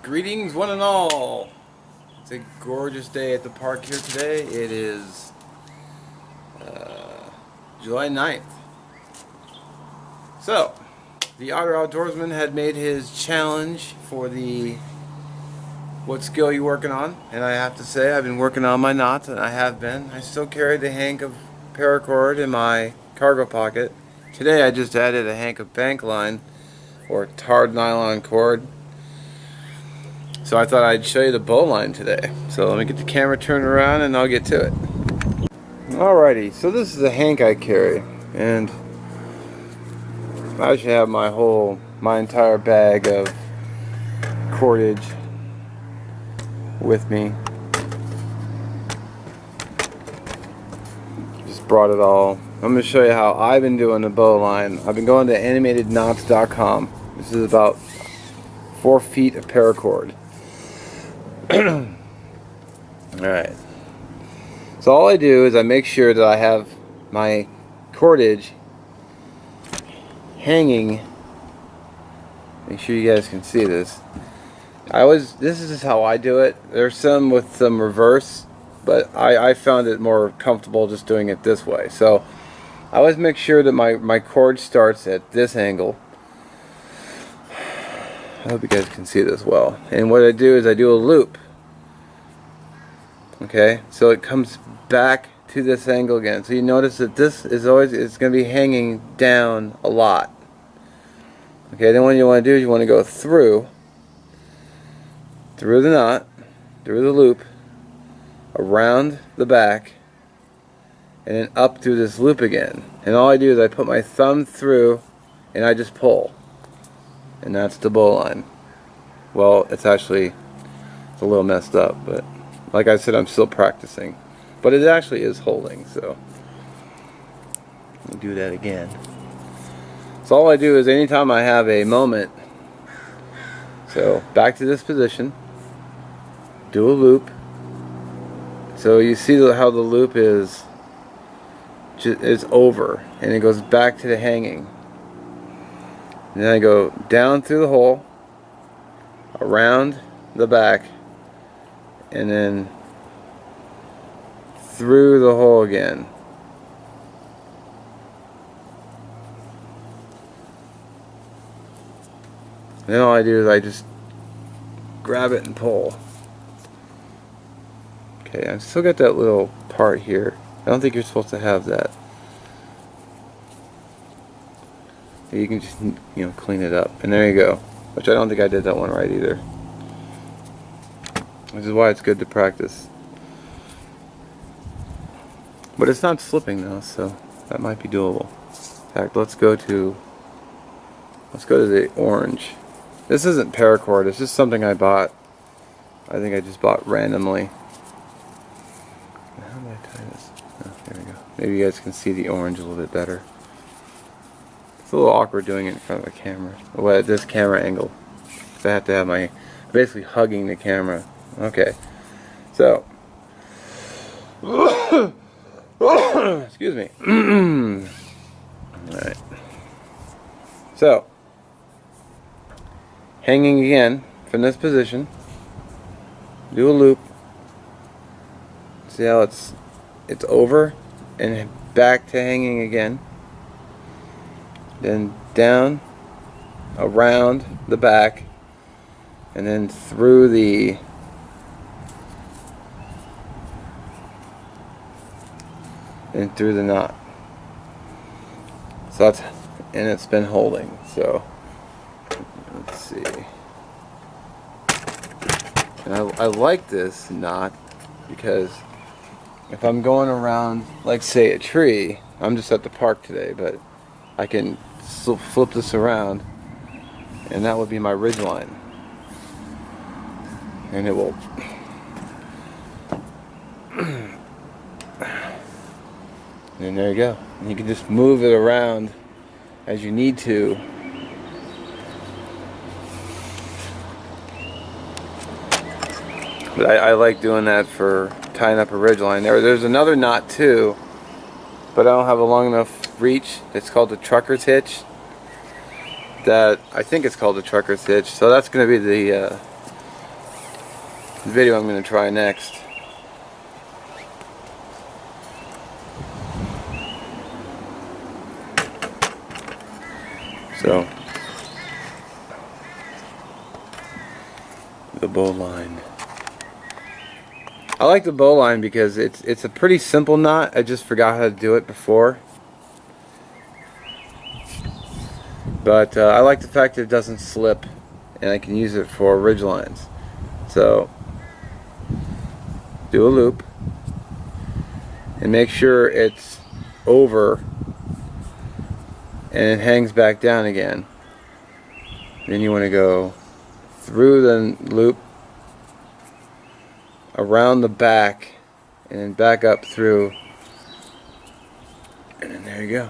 Greetings one and all. It's a gorgeous day at the park here today. It is July 9th. So, the Otter Outdoorsman had made his challenge for the what skill you working on, and I have to say I've been working on my knots, and I have been. I still carry the hank of paracord in my cargo pocket. Today I just added a hank of bank line or tarred nylon cord. So I thought I'd show you the Bowline today. So let me get the camera turned around and I'll get to it. Alrighty, so this is the hank I carry, and I should have my entire bag of cordage with me. Just brought it all. I'm going to show you how I've been doing the Bowline. I've been going to animatedknots.com. This is about 4 feet of paracord. Alright, so all I do is I make sure that I have my cordage hanging. Make sure you guys can see this. This is just how I do it. There's some with some reverse, but I found it more comfortable just doing it this way. So I always make sure that my cord starts at this angle. I hope you guys can see this well. And what I do is I do a loop. Okay, so it comes back to this angle again. So you notice that this is it's going to be hanging down a lot. Okay, then what you want to do is you want to go through the knot, through the loop, around the back, and then up through this loop again. And all I do is I put my thumb through and I just pull. And that's the Bowline. Well, it's a little messed up, but like I said, I'm still practicing. But it actually is holding, so let me do that again. So all I do is anytime I have a moment, so back to this position, do a loop. So you see how the loop is over, and it goes back to the hanging. And then I go down through the hole, around the back, and then through the hole again. And then all I do is I just grab it and pull. Okay, I've still got that little part here. I don't think you're supposed to have that. You can just, clean it up. And there you go. Which I don't think I did that one right either. Which is why it's good to practice. But it's not slipping though, so that might be doable. In fact, let's go to the orange. This isn't paracord, it's just something I bought. I think I just bought randomly. How do I tie this? Oh, there we go. Maybe you guys can see the orange a little bit better. It's a little awkward doing it in front of a camera. Well, at this camera angle. So I have to have basically hugging the camera. Okay. So. Excuse me. Alright. So. Hanging again from this position. Do a loop. See how it's over and back to hanging again. Then down, around the back, and then through the knot. So and it's been holding. So let's see. And I like this knot because if I'm going around, like say a tree, I'm just at the park today, but I can flip this around, and that would be my ridge line, and it will and there you go. And you can just move it around as you need to. But I like doing that for tying up a ridge line. There's another knot too, but I don't have a long enough reach. It's called the trucker's hitch. I think it's called the trucker's hitch. So that's going to be video I'm going to try next. So, the Bowline. I like the Bowline because it's a pretty simple knot. I just forgot how to do it before. But I like the fact that it doesn't slip and I can use it for ridge lines. So, do a loop and make sure it's over and it hangs back down again. Then you want to go through the loop, around the back, and then back up through, and then there you go.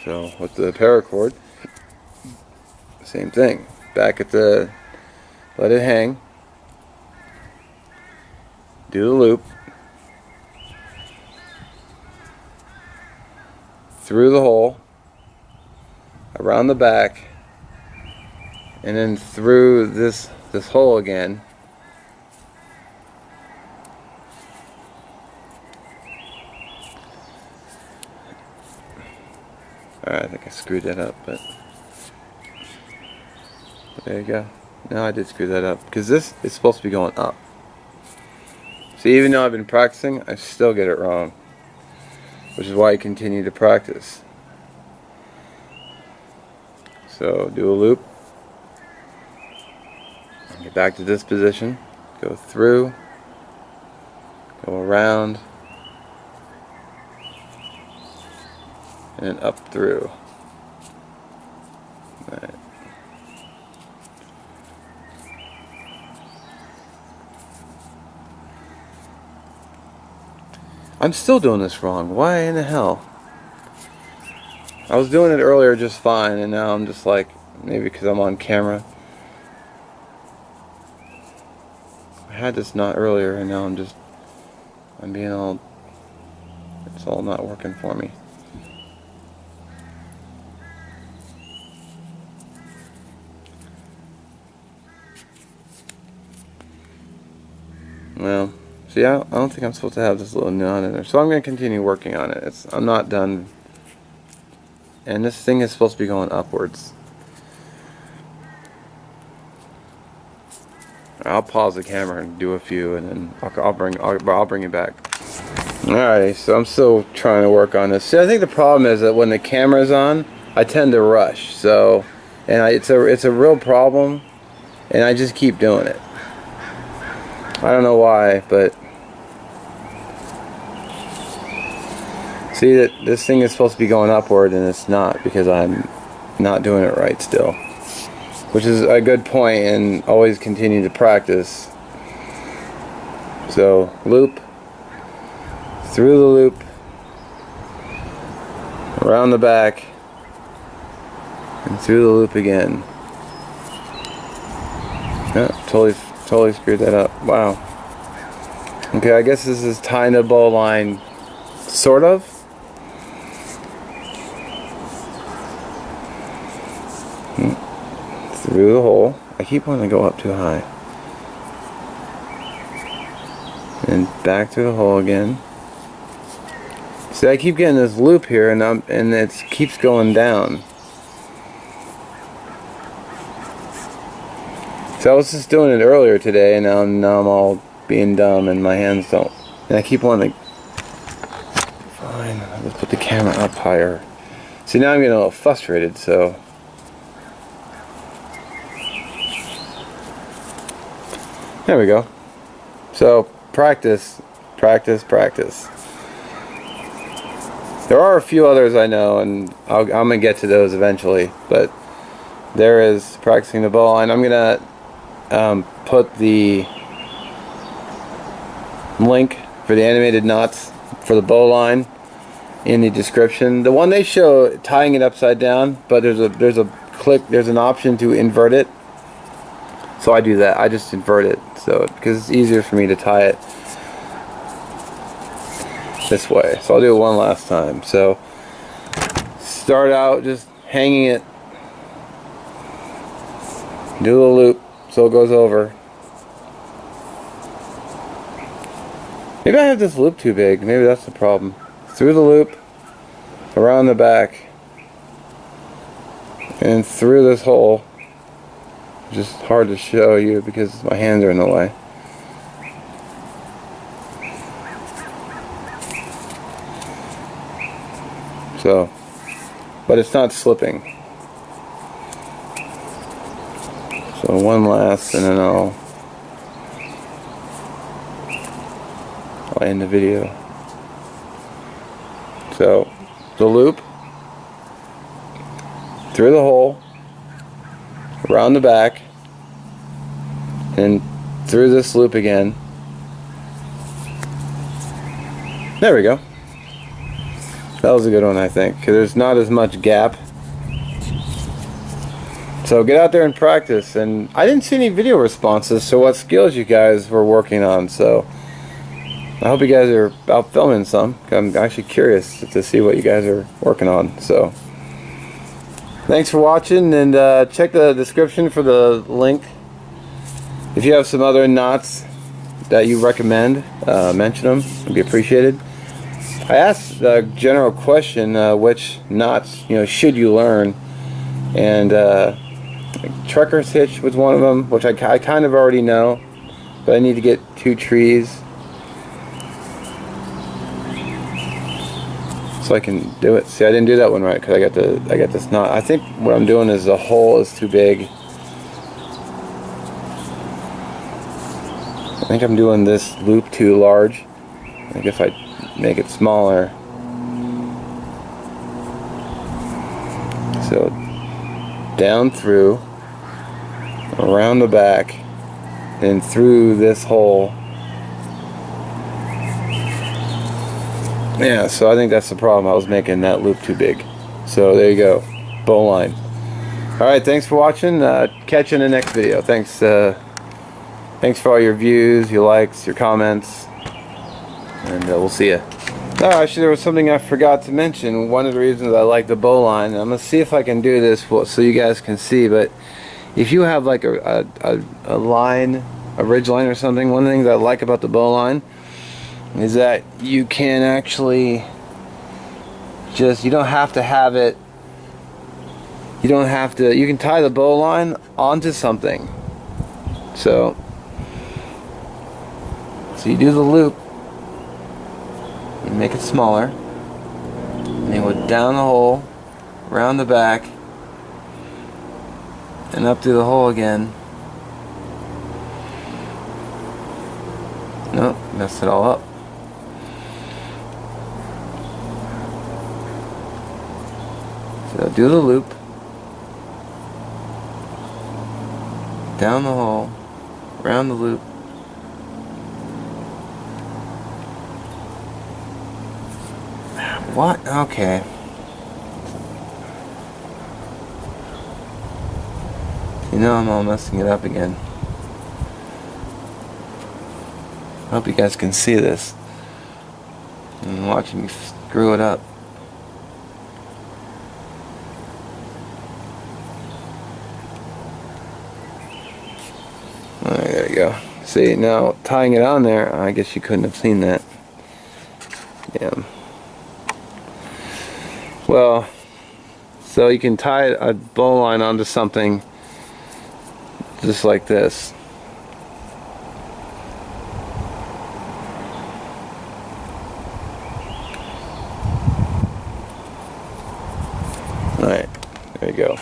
So with the paracord, same thing. Back at the, let it hang, do the loop, through the hole, around the back, and then through this hole again. Alright, I think I screwed that up, but there you go. No, I did screw that up because this is supposed to be going up. See, even though I've been practicing, I still get it wrong, which is why I continue to practice. So do a loop, get back to this position, go through, go around, and then up through. Right. I'm still doing this wrong. Why in the hell? I was doing it earlier just fine, and now I'm just like, maybe because I'm on camera. I had this knot earlier, and now I'm being all, it's all not working for me. Well, see, I don't think I'm supposed to have this little knot in there, so I'm going to continue working on it. I'm not done. And this thing is supposed to be going upwards. I'll pause the camera and do a few, and then I'll bring it back. Alright, so I'm still trying to work on this. See, I think the problem is that when the camera's on, I tend to rush. So, and it's a real problem, and I just keep doing it. I don't know why, but see that this thing is supposed to be going upward and it's not, because I'm not doing it right still. Which is a good point, and always continue to practice. So loop, through the loop, around the back, and through the loop again. Yeah, totally screwed that up. Wow. Okay, I guess this is tying the Bowline, sort of. Through the hole. I keep wanting to go up too high. And back to the hole again. See, I keep getting this loop here, and it keeps going down. So I was just doing it earlier today, and now I'm all being dumb, and my hands don't. And I keep wanting to. Fine, let's put the camera up higher. See, now I'm getting a little frustrated, so. There we go. So, practice, practice, practice. There are a few others I know, and I'm going to get to those eventually, but there is practicing the Bowline. I'm going to put the link for the animated knots for the Bowline in the description. The one they show tying it upside down, but there's an option to invert it. So I do that. I just invert it, so because it's easier for me to tie it this way. So I'll do it one last time. So start out just hanging it, do the loop so it goes over. Maybe I have this loop too big. Maybe that's the problem. Through the loop, around the back, and through this hole. Just hard to show you because my hands are in the way. So, but it's not slipping. So one last, and then I'll end the video. So, the loop, through the hole, around the back, and through this loop again. There we go. That was a good one, I think, because there's not as much gap. So get out there and practice. And I didn't see any video responses, so what skills you guys were working on. So I hope you guys are out filming some. I'm actually curious to see what you guys are working on. So thanks for watching, and check the description for the link. If you have some other knots that you recommend, mention them. It'd be appreciated. I asked a general question, which knots should you learn, and trucker's hitch was one of them, which I kind of already know, but I need to get 2 trees so I can do it. See, I didn't do that one right because I got this knot. I think what I'm doing is the hole is too big. I think I'm doing this loop too large. I think if I make it smaller. So down through, around the back, and through this hole. Yeah, so I think that's the problem. I was making that loop too big. So there you go, Bowline. Alright, thanks for watching. Catch you in the next video. Thanks thanks for all your views, your likes, your comments, and we'll see you. Oh, actually, there was something I forgot to mention. One of the reasons I like the Bowline, I'm going to see if I can do this so you guys can see, but if you have like a line, a ridge line or something, one of the things I like about the Bowline is that you can actually you don't have to have it, you can tie the Bowline onto something. So you do the loop, you make it smaller, and you go down the hole, around the back, and up through the hole again. Nope, messed it all up. So do the loop, down the hole, around the loop, what? Okay. I'm all messing it up again. I hope you guys can see this and watching me screw it up. Alright, there you go. See, now tying it on there, I guess you couldn't have seen that. Yeah. Well, so you can tie a bowline onto something just like this. Alright, there you go.